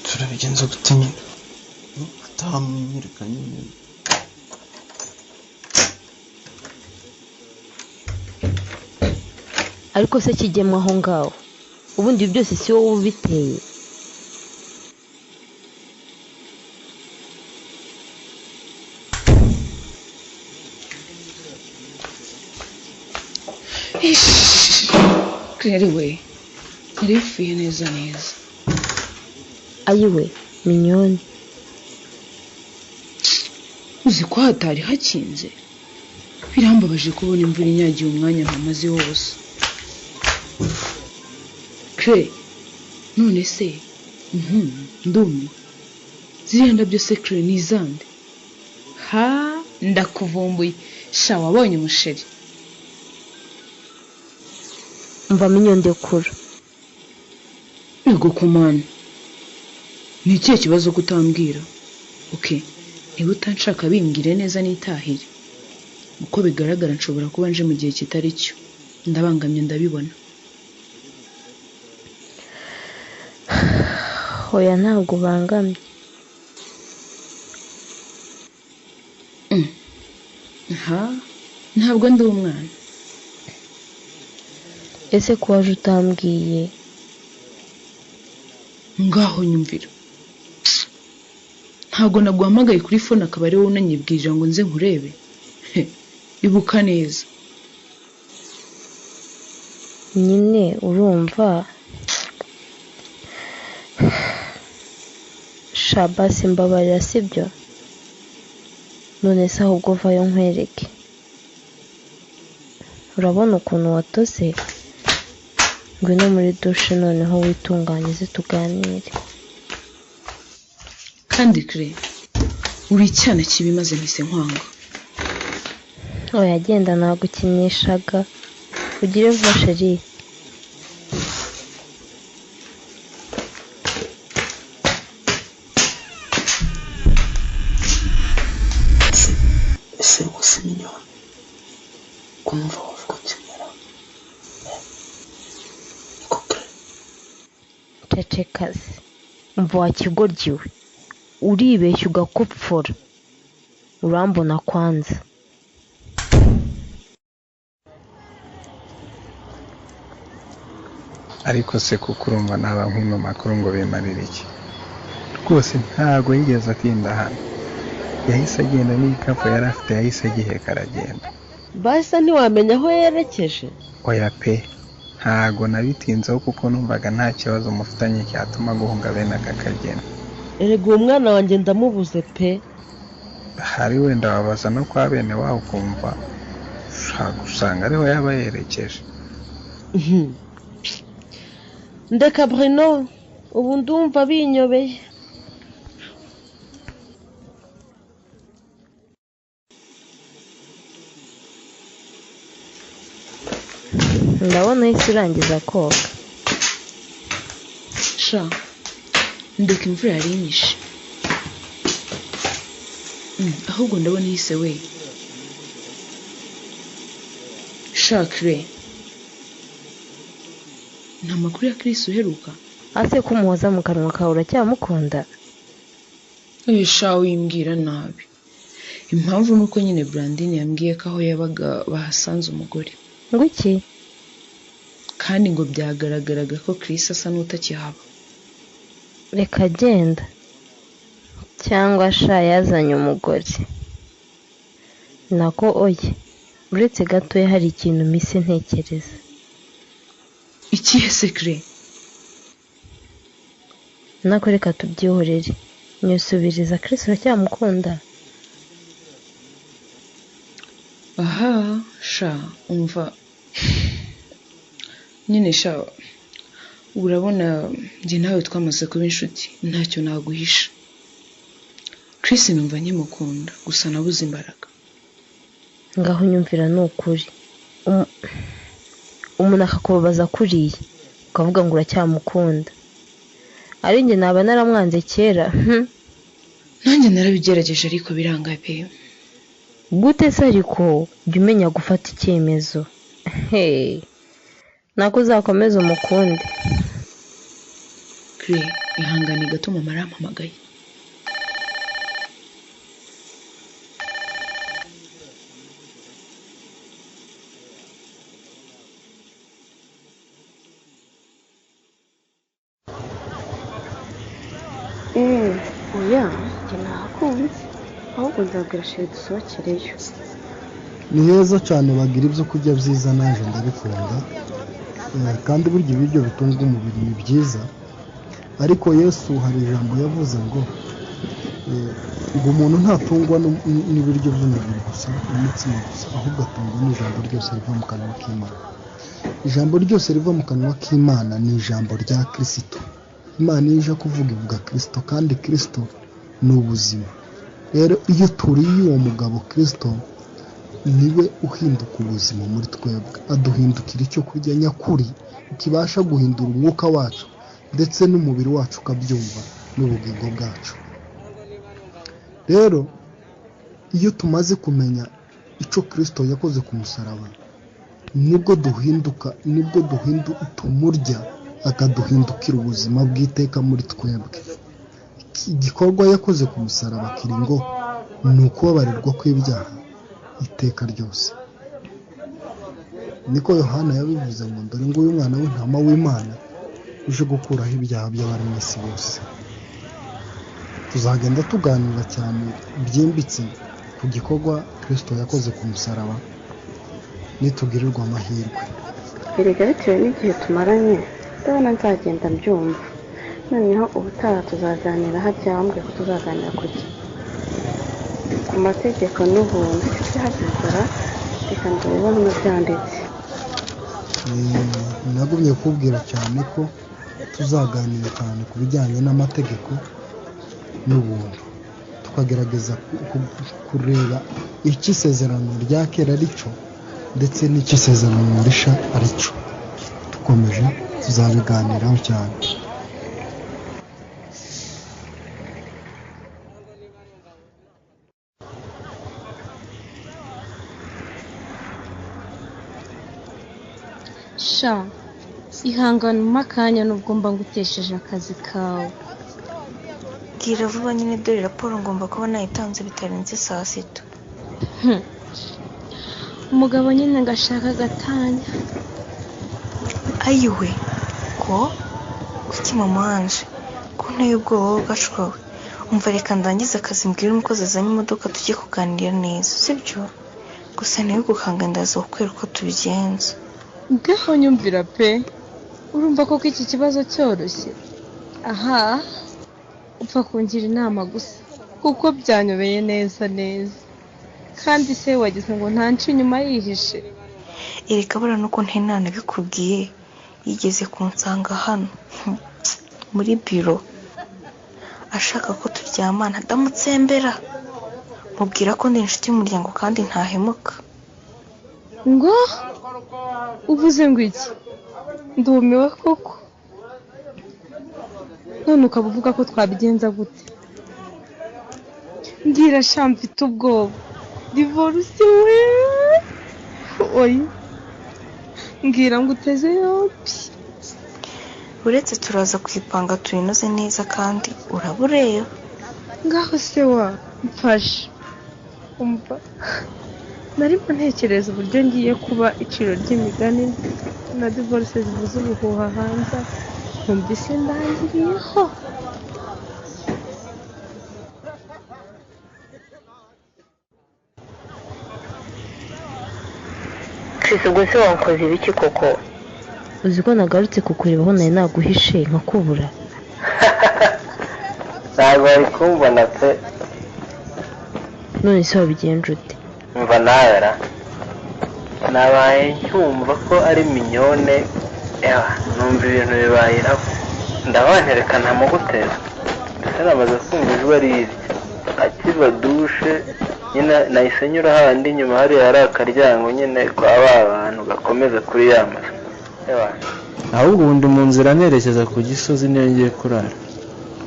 turabigenza gute nyine atamwereka nyine ariko se kigemwa aho ngaho ubundi byose si wowe ubiteye Claire we irifuye neza ayiwe minyoni uzi ko hatari hakinze birambabaje kubona imvura inyagiye umwanya mpamaze wose Claire none se ndumva ziriya ndabyo se Claire ni izande ha ndakuvumbuye sha wabonye umusheri mva minyondekura yego kumana ni ikihe kibazo kutambwira okay niba utanshaka bimbwire neza nitahire uko bigaragara nshobora kuba nje mu gihe kitari cyo ndabangamye ndabibona hoya ntabwo bangamye ntabwo ndi umwana ese ko waje utambwiye ngaho nyumvira ntabwo naguhamagaye kuri phone akaba ari wowe unanyibwirira ngo nze nkurebe ibuka neza nyine urumva shabasi mbabarira sibyo none se ahubwo vayo nkwereke urabona ukuntu watose ngwino muri dushe noneho witunganyize tuganire kandi Claire uri icyana kibi maze mpise nkwanga oya genda nagukinishaga ugire vuba sheri ese wose minyoni kumva wavuga kimera niko Claire cecekazi umva wa kigoryiwe uribeshya ugakopfora urambona kwanza ariko se kuko urumva naba nk'ino makuru ngo bimarire iki rwose ntago yigeze atinda hano yahise agenda n'igikapu yari afite yahise agiheka aragenda basa ntiwamenya aho yerekeje oya pe ntago nabitinzeho kuko numvaga nta kibazo mufitanye cyatuma guhunga bene aka kageni erega uwo mwana wanjye ndamubuze pe hari wenda wabaza no kwa bene wabo ukumva ushaka usanga ariho yaba yerekeje ndeka Bruno ubu ndumva binyobeye ndabona uhise urangiza koga sha ndeka imvura yari inyishe ahubwo ndabona ihise we sha Claire nta makuru ya Chris uheruka ase ko umuhoza mu kanwa kawe uracyamukunda sha wimbwira nabi impamvu nuko nyine Brandine yambwiye ko aho yabaga bahasanze umugore ngo iki kandi ngo byagaragaraga ko Chris asa n'utakihaba reka genda cyangwa sha yazanye umugore nako oye uretse gatoya hari ikintu mise ntekereza ikihe se Claire nako reka tubyihorere nyusubiriza Chris uracyamukunda aha sha umva nyine sha urabona njye nawe twamaze kuba inshuti ntacyo naguhisha Chris numva nkimukunda gusa nabuze imbaraga ngaho nyumvira ni ukuri umuntu akakubabaza kuriya ukavuga ngo uracyamukunda ari njye naba naramwanze kera nanjye narabigerageje ariko biranga pe gute se ariko jya umenya gufata icyemezo nako uzakomeza umukunde Claire ihangane gato mama arampamagaye. oya njye nahakunze ahubwo nzabwira sheri dusohokereyo. ni heza cyane bagira ibyo kurya byiza naje ndabikunda. kandi burya ibiryo bitunga umubiri ni byiza, ariko Yesu hari ijambo yavuze ngo umuntu ntatungwa n'ibiryo by'umubiri gusa n'umutsima gusa, ahubwo atungwa n'ijambo ryose riva mu kanwa k'Imana. ijambo ryose riva mu kanwa k'Imana ni ijambo rya Kristo. Imana iyo ije kuvuga ivuga Kristo, kandi Kristo ni ubuzima. rero iyo turiye uwo mugabo Kristo, niwe uhinduka ubuzima muri twebwe, aduhindukira icyo kurya nyakuri kibasha guhindura umwuka wacu ndetse n'umubiri wacu ukabyumva n'ubugingo bwacu. rero iyo tumaze kumenya icyo Kristo yakoze ku musaraba, nibwo tumurya akaduhindukira ubuzima bw'iteka muri twebwe. igikorwa yakoze ku musaraba kiri ngo ni ukubabarirwa kw'ibyaha iteka ryose. niko Yohana yabivuze ngo dore ngo uyu mwana w'intama w'Imana uje gukuraho ibyaha by'abari mu isi bose. tuzagenda tuganira cyane byimbitse ku gikorwa Kristo yakoze ku musaraba nitugirirwa amahirwe. erega bitewe n'igihe tumaranye ndabona nzagenda mbyumva. noneho ubutaha tuzaganira harya wambwe ko tuzaganira ku mategeko n'ubuntu byabikora, reka ndabona n'byanditse. nagumye kubwira cyane ko tuzaganira cyane ku bijyanye n'amategeko n'ubuntu, tukagerageza kureba icyo isezerano rya kera ari cyo ndetse n'icyo isezerano risha ari cyo. dukomeje tuzabiganiraho cyane. sha ihangane umpa akanya nubwo mba ngutesheje akazi kawe. bwira vuba nyine, dore raporo ngomba kuba nayitanze bitarenze saa sita. umugabo nyine ngashaka agatanya. ayiwe ko kuki mama wanje ko nteye ubwoba wowe gacuwe. umva reka ndangize akazi mbwira umukozi azanye imodoka tujye kuganira neza, sibyo? gusa niwe gukanga ndaza kukwera uko tubigenza. ngaho nyumvira pe, urumva koko iki kibazo cyoroshye? aha upfa kungira inama gusa kuko byanyobeye neza kandi se wagize ngo ntanci inyuma yihishe. ereka bura nuko ntenana bikubwiye, yigeze kunsanga hano muri biro ashaka ko turyamana, ndamutsembera mubwira ko ndi inshuti y'umuryango kandi ntahemuka. ngo uvuze ngo iki? ndumiwe koko. none ukaba uvuga ko twabigenza gute? mbwira sha, mfite ubwoba. divorce we oya, mbwira ngo uteze yombi. uretse turaza kwipanga tuyinoze neza kandi urabureba. ngaho se wa mfashe umva, narimo ntekereza uburyo ngiye kuba iciro ry'imigani na divorce zivuze ubuhuha hanze, numvise ndangiriyeho. Chris, ubwo se wakoze ibiki koko? uzi ko nagarutse kukurebaho nari naguhishe nkakubura. ntabwo wari kumbona pe. none se wabigenje ute? mva nawe ra nabaye ncyumva ko ari minyone. numva ibintu bibayiraho ndabanterekana mu guteza, ndetse namaze kumva ijwi riri akiva dushe nyine nahise nyura handi inyuma hariya hari akaryango nyine kwa ba bantu gakomeza kuri ya mazu. ahubwo ubundi mu nzira nerekeza ku Gisozi niyo ngiye kurara.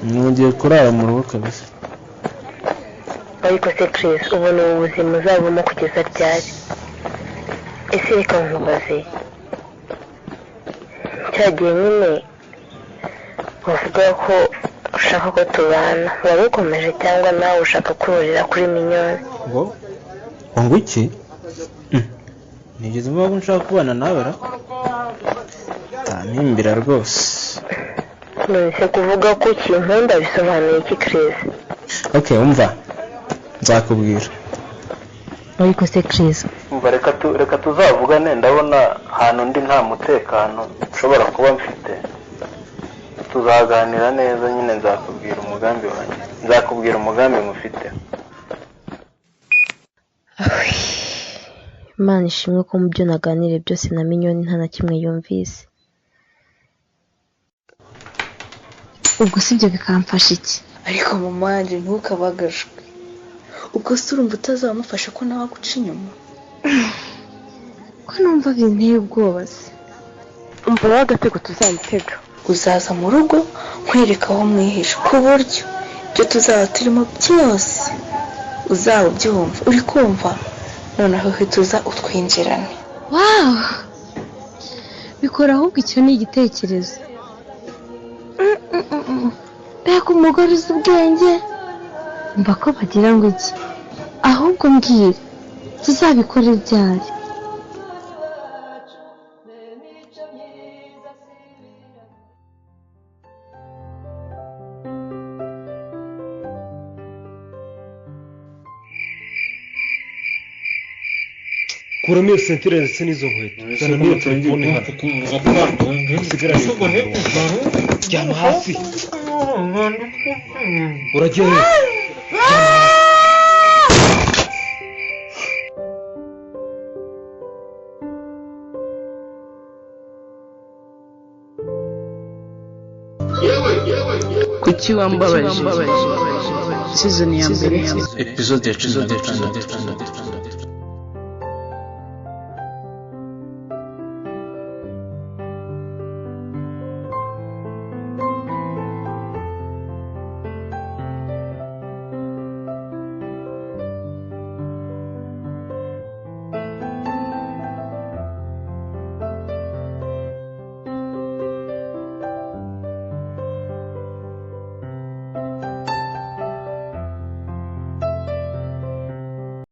ngiye kurara mu rugo kabisa. ariko se Chris, ubona ubu buzima uzabamo kugeza ryari? ese reka nkubaze, cyagiye nyine bavuga ko ushaka ko tubana waba ukomeje cyangwa nawe ushaka kururira kuri minyoni ngo iki nigeze mvuga ko nshaka kubana nawe ra ntampimbira rwose nonese kuvuga ko kinkunda bisobanuye iki Chris? Okay umva nzakubwira ariko se Chris umva reka tuzavugane ndabona ahantu ndi nta mutekano ushobora kuba mfite tuzaganira neza nyine nzakubwira umugambi mufite Imana ishimwe ko mu byo naganire byose na minyoni nta na kimwe yumvise. ubwo sibyo bikamfasha iki? ariko mama wanjye ntukabagajwe ubwo se urumva utazamufasha ko nawe aguca inyuma ko numva binteye ubwoba se. umva wagatego tuzamutega uzaza mu rugo nkwereka aho mwihisha ku buryo ibyo tuzaba turimo byose uzaba ubyumva uri kumva noneho uhita utwinjirane. Wow, bikora ahubwo icyo ni igitekerezo. Mbega umugore uzi ubwenge mba ko bagira ngo iki ahubwo mbwira tuzabikora ryari? kuramo iyo sentire ndetse n'izo nkweto zanamo iyo telefone hano usigaranye jyana hasi uragiye kuki wambabaje season ya mbere episode ya 16